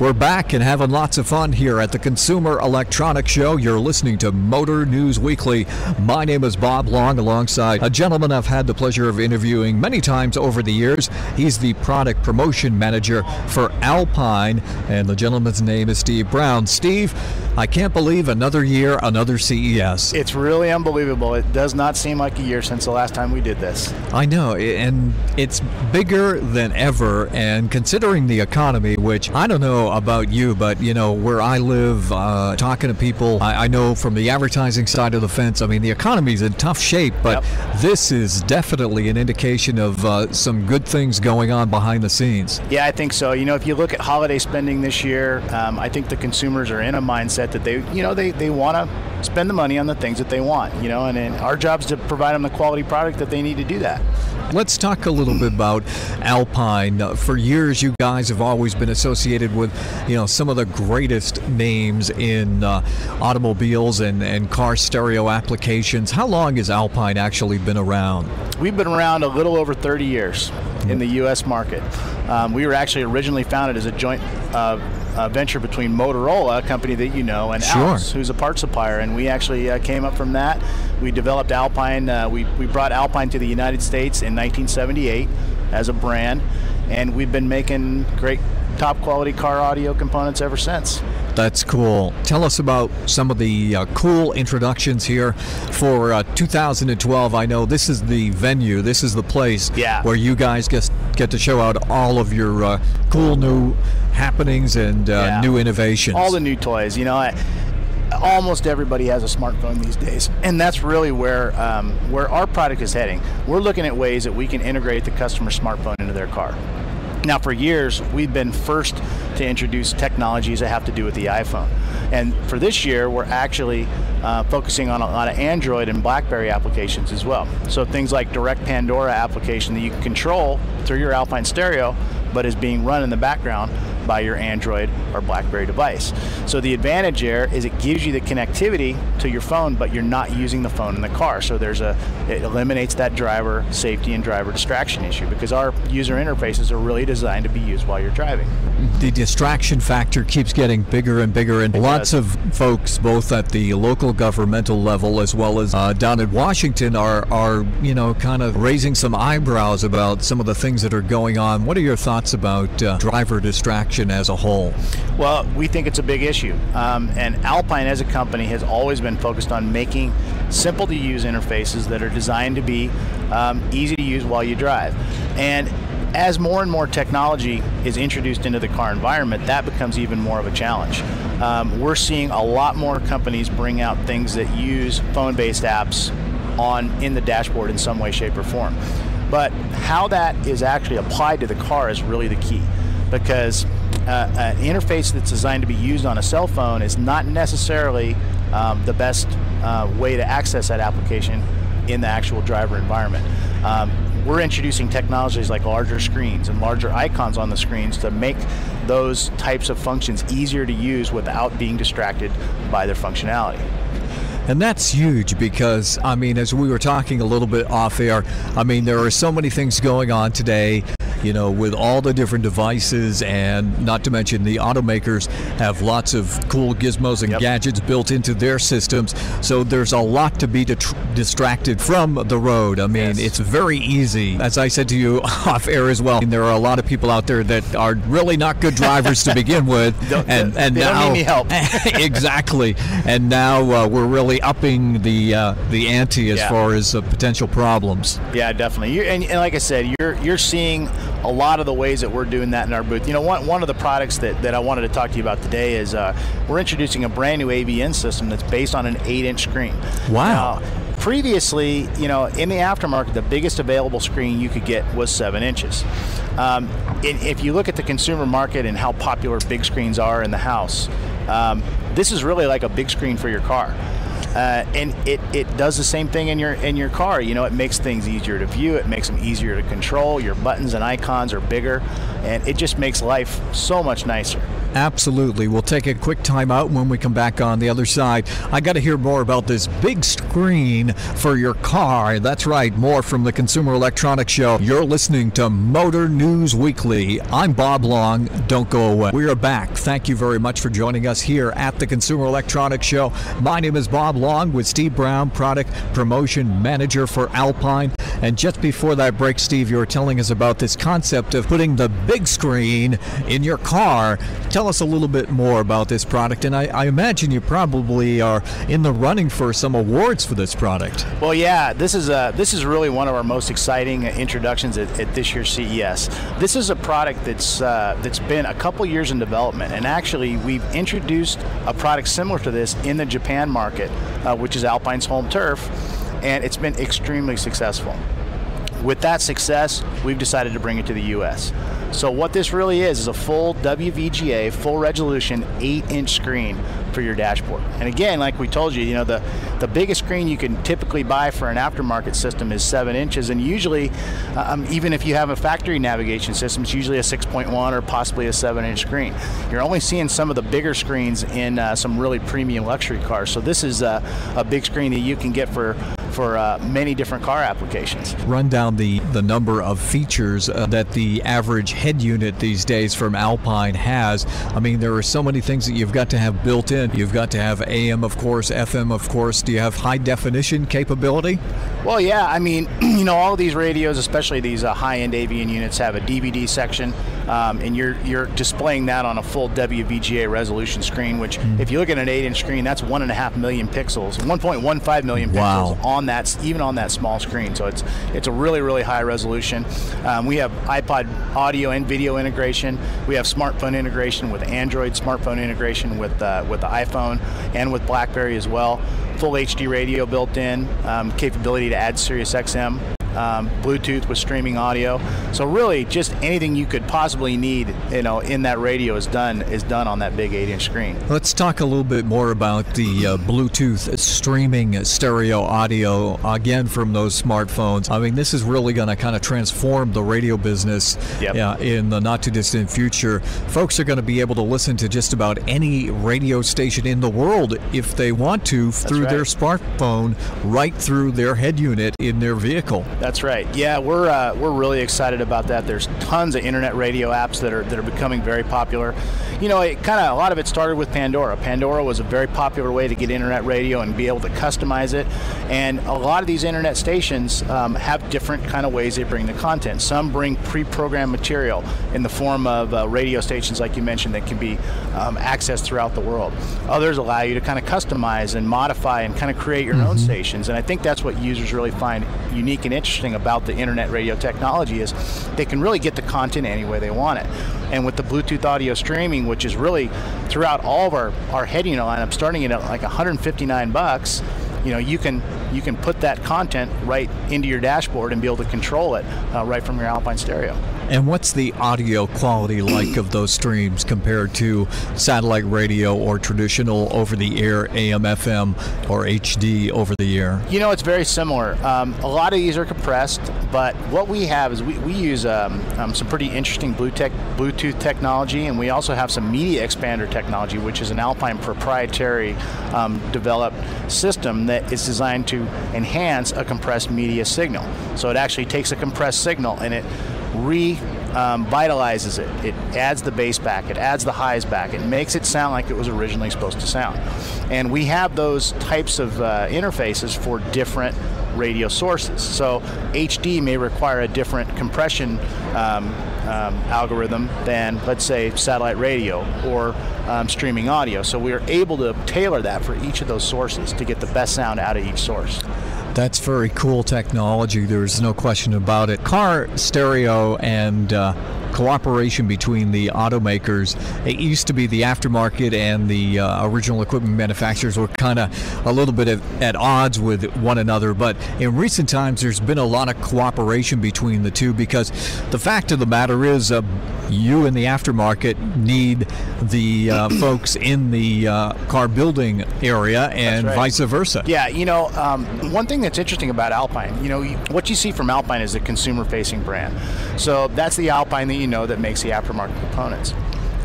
We're back and having lots of fun here at the Consumer Electronics Show. You're listening to Motor News Weekly. My name is Bob Long, alongside a gentleman I've had the pleasure of interviewing many times over the years. He's the product promotion manager for Alpine, and the gentleman's name is Steve Brown. Steve, I can't believe another year, another CES. It's really unbelievable. It does not seem like a year since the last time we did this. I know, and it's bigger than ever, and considering the economy, which I don't know about you, but you know, where I live, talking to people, I know from the advertising side of the fence, I mean, the economy's in tough shape, but this is definitely an indication of some good things going on behind the scenes. Yeah, I think so. You know, if you look at holiday spending this year, I think the consumers are in a mindset that they want to spend the money on the things that they want, you know, and our job is to provide them the quality product that they need to do that. Let's talk a little bit about Alpine. For years, you guys have always been associated with, you know, some of the greatest names in automobiles and car stereo applications. How long has Alpine actually been around? We've been around a little over 30 years in the U.S. market. We were actually originally founded as a joint venture between Motorola, a company that you know, and Alps, who's a parts supplier, and we actually came up from that. We developed Alpine. We brought Alpine to the United States in 1978 as a brand, and we've been making great top quality car audio components ever since. That's cool. Tell us about some of the cool introductions here for 2012. I know this is the venue, this is the place where you guys get to show out all of your cool new happenings and new innovations. All the new toys, you know. Almost everybody has a smartphone these days, and that's really where our product is heading. We're looking at ways that we can integrate the customer's smartphone into their car. Now, for years, we've been first to introduce technologies that have to do with the iPhone. And for this year, we're actually focusing on a lot of Android and BlackBerry applications as well. So things like direct Pandora application that you can control through your Alpine stereo, but is being run in the background by your Android or BlackBerry device. So the advantage there is it gives you the connectivity to your phone, but you're not using the phone in the car. So it eliminates that driver safety and driver distraction issue, because our user interfaces are really designed to be used while you're driving. The distraction factor keeps getting bigger and bigger, and lots of folks, both at the local governmental level as well as down in Washington, are you know, kind of raising some eyebrows about some of the things that are going on. What are your thoughts about driver distraction as a whole? Well, we think it's a big issue, and Alpine as a company has always been focused on making simple to use interfaces that are designed to be easy to use while you drive. And as more and more technology is introduced into the car environment, that becomes even more of a challenge. We're seeing a lot more companies bring out things that use phone-based apps in the dashboard in some way, shape, or form. But how that is actually applied to the car is really the key, because an interface that's designed to be used on a cell phone is not necessarily the best way to access that application in the actual driver environment. We're introducing technologies like larger screens and larger icons on the screens to make those types of functions easier to use without being distracted by their functionality. And that's huge, because, I mean, as we were talking a little bit off air, I mean, there are so many things going on today, you know, with all the different devices, and not to mention the automakers have lots of cool gizmos and gadgets built into their systems. So there's a lot to be distracted from the road. I mean, it's very easy. As I said to you off air as well, there are a lot of people out there that are really not good drivers to begin with. and they now don't need any help. Exactly. And now we're really upping the ante as far as potential problems. Yeah, definitely. And like I said, you're seeing a lot of the ways that we're doing that in our booth. You know, one of the products that I wanted to talk to you about today is we're introducing a brand new AVN system that's based on an 8-inch screen. Wow. Now, previously, you know, in the aftermarket, the biggest available screen you could get was 7 inches. If you look at the consumer market and how popular big screens are in the house, this is really like a big screen for your car. And it does the same thing in your car. You know, it makes things easier to view. It makes them easier to control. Your buttons and icons are bigger, and it just makes life so much nicer. Absolutely. We'll take a quick time out. When we come back on the other side, I got to hear more about this big screen for your car. That's right, more from the Consumer Electronics Show. You're listening to Motor News Weekly. I'm Bob Long. Don't go away. We are back. Thank you very much for joining us here at the Consumer Electronics Show. My name is Bob Long with Steve Brown, Product Promotion Manager for Alpine. And just before that break, Steve, you were telling us about this concept of putting the big screen in your car. Tell us a little bit more about this product, and I imagine you probably are in the running for some awards for this product. Well, yeah, this is really one of our most exciting introductions at this year's CES. This is a product that's been a couple years in development, and actually we've introduced a product similar to this in the Japan market, which is Alpine's home turf, and it's been extremely successful. With that success, we've decided to bring it to the U.S. So what this really is a full WVGA, full resolution, 8-inch screen for your dashboard. And again, like we told you, the biggest screen you can typically buy for an aftermarket system is 7 inches, and usually, even if you have a factory navigation system, it's usually a 6.1 or possibly a 7-inch screen. You're only seeing some of the bigger screens in some really premium luxury cars. So this is a big screen that you can get for many different car applications. Run down the number of features that the average head unit these days from Alpine has. I mean, there are so many things that you've got to have built in. You've got to have AM, of course, FM, of course. Do you have high definition capability? Well, yeah. I mean, all of these radios, especially these high-end avian units, have a DVD section, and you're displaying that on a full WVGA resolution screen, which if you look at an 8-inch screen, that's 1.5 million pixels, 1.15 million pixels on that, even on that small screen. So it's a really, really high resolution. We have iPod audio and video integration. We have smartphone integration with Android, smartphone integration with the iPhone and with BlackBerry as well. Full HD radio built in, capability to add Sirius XM, Bluetooth with streaming audio. So really, just anything you could possibly need, in that radio is done on that big 8-inch screen. Let's talk a little bit more about the Bluetooth streaming stereo audio, again, from those smartphones. I mean, this is really going to kind of transform the radio business in the not-too-distant future. Folks are going to be able to listen to just about any radio station in the world if they want to through their smartphone, right through their head unit in their vehicle. That's right. Yeah, we're really excited about that. There's tons of internet radio apps that are becoming very popular. A lot of it started with Pandora. Pandora was a very popular way to get internet radio and be able to customize it. And a lot of these internet stations have different kind of ways they bring the content. Some bring pre-programmed material in the form of radio stations, like you mentioned, that can be accessed throughout the world. Others allow you to kind of customize and modify and kind of create your own stations. And I think that's what users really find unique and interesting about the internet radio technology is they can really get the content any way they want it. And with the Bluetooth audio streaming, which is really throughout all of our head unit lineup, starting at like $159, you can put that content right into your dashboard and be able to control it right from your Alpine stereo. And what's the audio quality like of those streams compared to satellite radio or traditional over-the-air AM, FM, or HD over-the-air? It's very similar. A lot of these are compressed, but what we have is we use some pretty interesting Bluetooth technology, and we also have some media expander technology, which is an Alpine proprietary developed system that is designed to enhance a compressed media signal. So it actually takes a compressed signal and it revitalizes it. It adds the bass back, it adds the highs back, it makes it sound like it was originally supposed to sound. And we have those types of interfaces for different radio sources. So HD may require a different compression algorithm than, let's say, satellite radio or streaming audio. So we are able to tailor that for each of those sources to get the best sound out of each source. That's very cool technology. There's no question about it. Car stereo and cooperation between the automakers. It used to be the aftermarket and the original equipment manufacturers were kind of a little bit at odds with one another, but in recent times there's been a lot of cooperation between the two, because the fact of the matter is you in the aftermarket need the folks in the car building area, and vice versa. Yeah, one thing that's interesting about Alpine, what you see from Alpine is a consumer-facing brand. So that's the Alpine that that makes the aftermarket components.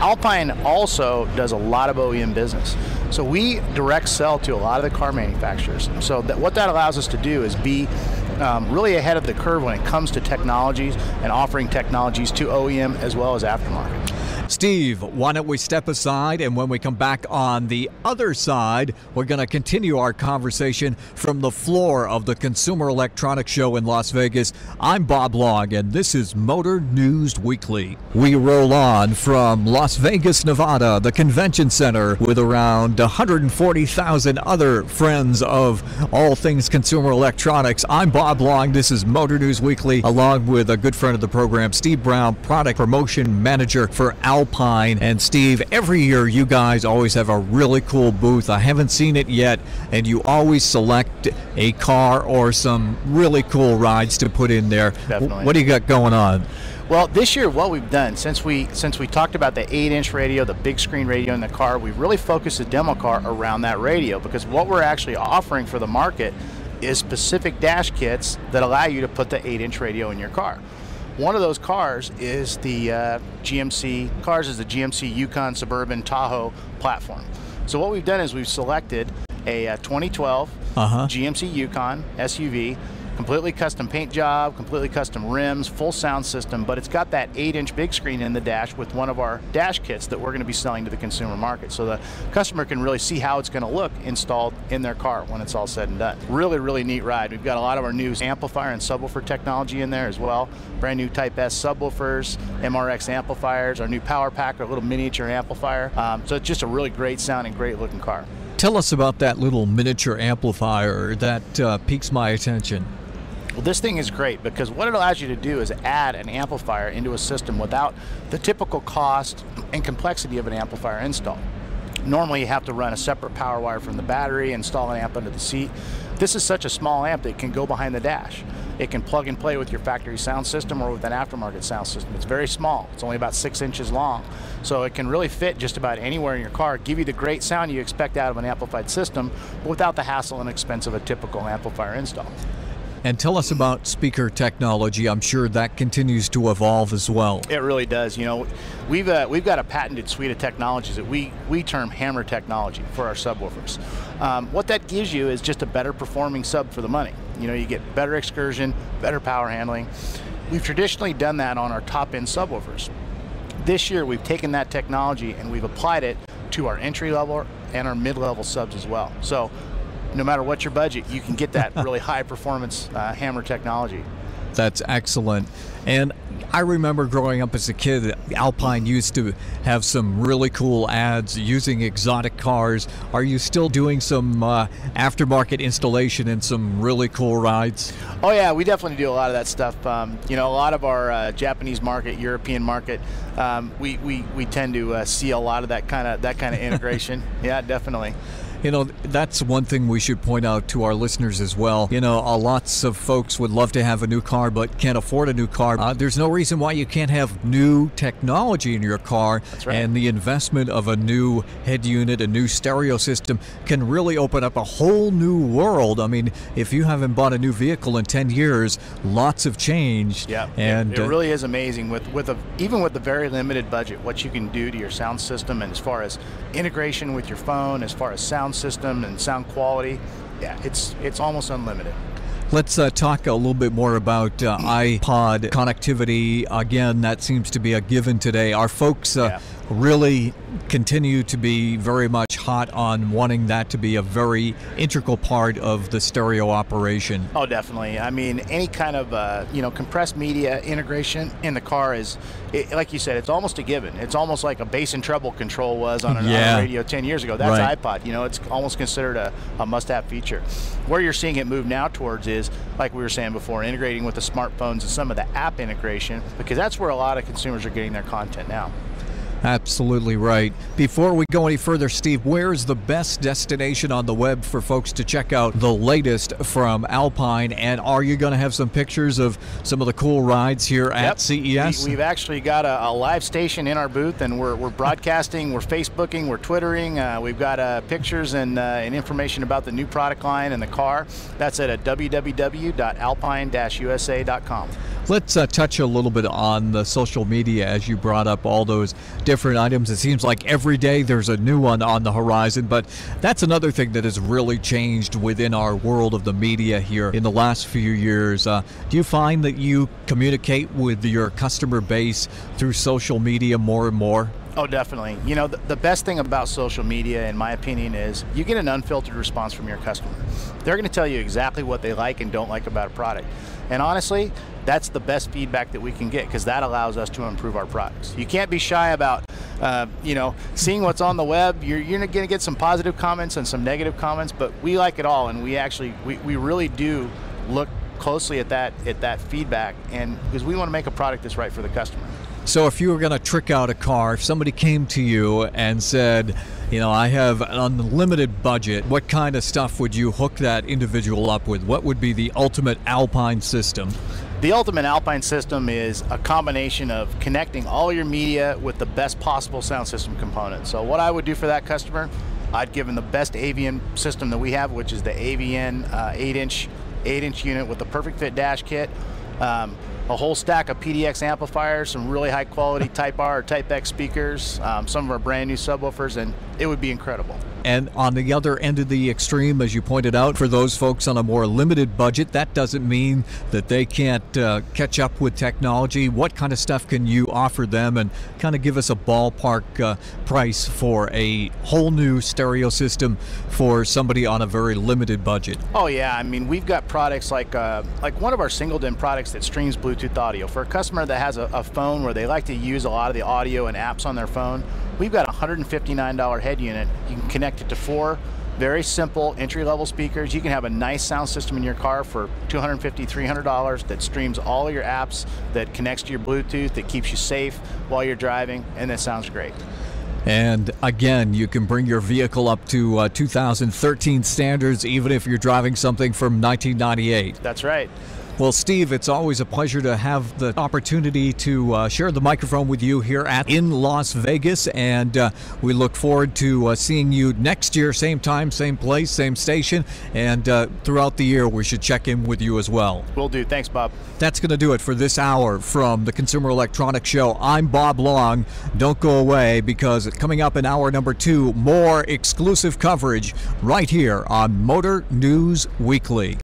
Alpine also does a lot of OEM business. So we direct sell to a lot of the car manufacturers. So what that allows us to do is be really ahead of the curve when it comes to technologies and offering technologies to OEM as well as aftermarket. Steve, why don't we step aside, and when we come back on the other side, we're going to continue our conversation from the floor of the Consumer Electronics Show in Las Vegas. I'm Bob Long, and this is Motor News Weekly. We roll on from Las Vegas, Nevada, the convention center, with around 140,000 other friends of all things consumer electronics. I'm Bob Long. This is Motor News Weekly, along with a good friend of the program, Steve Brown, Product Promotion Manager for Alpine. And Steve, every year you guys always have a really cool booth. I haven't seen it yet, and you always select a car or some really cool rides to put in there. Definitely. What do you got going on? Well, this year what we've done, since we talked about the 8-inch radio, the big screen radio in the car, we've really focused the demo car around that radio, because what we're actually offering for the market is specific dash kits that allow you to put the 8-inch radio in your car. One of those cars is the GMC Yukon Suburban Tahoe platform. So what we've done is we've selected a 2012 GMC Yukon SUV, completely custom paint job, completely custom rims, full sound system, but it's got that 8-inch big screen in the dash with one of our dash kits that we're going to be selling to the consumer market. So the customer can really see how it's going to look installed in their car when it's all said and done. Really, really neat ride. We've got a lot of our new amplifier and subwoofer technology in there as well. Brand new Type S subwoofers, MRX amplifiers, our new Power Pack, our little miniature amplifier. So it's just a really great sounding, great looking car. Tell us about that little miniature amplifier that piques my attention. Well, this thing is great because what it allows you to do is add an amplifier into a system without the typical cost and complexity of an amplifier install. Normally you have to run a separate power wire from the battery, install an amp under the seat. This is such a small amp that it can go behind the dash. It can plug and play with your factory sound system or with an aftermarket sound system. It's very small. It's only about 6 inches long. So it can really fit just about anywhere in your car, give you the great sound you expect out of an amplified system, but without the hassle and expense of a typical amplifier install. And tell us about speaker technology. I'm sure that continues to evolve as well. It really does. You know, we've got a patented suite of technologies that we term hammer technology for our subwoofers. What that gives you is just a better performing sub for the money. You know, you get better excursion, better power handling. We've traditionally done that on our top-end subwoofers. This year, we've taken that technology and we've applied it to our entry-level and our mid-level subs as well. So no matter what your budget, you can get that really high performance hammer technology. That's excellent. And I remember growing up as a kid, Alpine used to have some really cool ads using exotic cars. Are you still doing some aftermarket installation and some really cool rides? Oh yeah, we definitely do a lot of that stuff. You know, a lot of our Japanese market, European market, we tend to see a lot of that kind of integration. Yeah, definitely. You know, that's one thing we should point out to our listeners as well. You know, lots of folks would love to have a new car but can't afford a new car. There's no reason why you can't have new technology in your car. That's right. And the investment of a new head unit, a new stereo system can really open up a whole new world. I mean, if you haven't bought a new vehicle in 10 years, lots have changed. Yeah, and it really is amazing even with the very limited budget, what you can do to your sound system, and as far as integration with your phone, as far as sound system and sound quality, yeah, it's almost unlimited. Let's talk a little bit more about iPod connectivity. Again, that seems to be a given today. Our folks really continue to be very much hot on wanting that to be a very integral part of the stereo operation. Oh, definitely. I mean, any kind of compressed media integration in the car is, like you said, it's almost a given. It's almost like a bass and treble control was on a radio 10 years ago. That's right. iPod. You know, it's almost considered a must-have feature. Where you're seeing it move now towards is, like we were saying before, integrating with the smartphones and some of the app integration, because that's where a lot of consumers are getting their content now. Absolutely right. Before we go any further, Steve, where's the best destination on the web for folks to check out the latest from Alpine? And are you going to have some pictures of some of the cool rides here at CES? We've actually got a live station in our booth, and we're broadcasting, we're Facebooking, we're Twittering. We've got pictures and information about the new product line and the car. That's at www.alpine-usa.com. Let's touch a little bit on the social media as you brought up all those different items. It seems like every day there's a new one on the horizon, but that's another thing that has really changed within our world of the media here in the last few years. Do you find that you communicate with your customer base through social media more and more? Oh, definitely. You know, the best thing about social media, in my opinion, is you get an unfiltered response from your customer. They're going to tell you exactly what they like and don't like about a product. And honestly, that's the best feedback that we can get, because that allows us to improve our products. You can't be shy about, seeing what's on the web. You're going to get some positive comments and some negative comments, but we like it all, and we really do look closely at that feedback, and because we want to make a product that's right for the customer. So if you were going to trick out a car, if somebody came to you and said, I have an unlimited budget, what kind of stuff would you hook that individual up with? What would be the ultimate Alpine system? The ultimate Alpine system is a combination of connecting all your media with the best possible sound system components. So what I would do for that customer, I'd give them the best AVN system that we have, which is the AVN 8-inch unit with the perfect fit dash kit. A whole stack of PDX amplifiers, some really high quality Type R or Type X speakers, some of our brand new subwoofers, and it would be incredible. And on the other end of the extreme, as you pointed out, for those folks on a more limited budget, that doesn't mean that they can't catch up with technology. What kind of stuff can you offer them, and kind of give us a ballpark price for a whole new stereo system for somebody on a very limited budget? Oh yeah, I mean, we've got products like one of our single DIN products that streams Bluetooth audio. For a customer that has a phone where they like to use a lot of the audio and apps on their phone, we've got a $159 head unit. You can connect it to 4 very simple entry-level speakers. You can have a nice sound system in your car for $250, $300 that streams all of your apps, that connects to your Bluetooth, that keeps you safe while you're driving, and that sounds great. And again, you can bring your vehicle up to 2013 standards, even if you're driving something from 1998. That's right. Well, Steve, it's always a pleasure to have the opportunity to share the microphone with you here in Las Vegas, and we look forward to seeing you next year, same time, same place, same station, and throughout the year we should check in with you as well. Will do. Thanks, Bob. That's going to do it for this hour from the Consumer Electronics Show. I'm Bob Long. Don't go away, because coming up in hour number 2, more exclusive coverage right here on Motor News Weekly.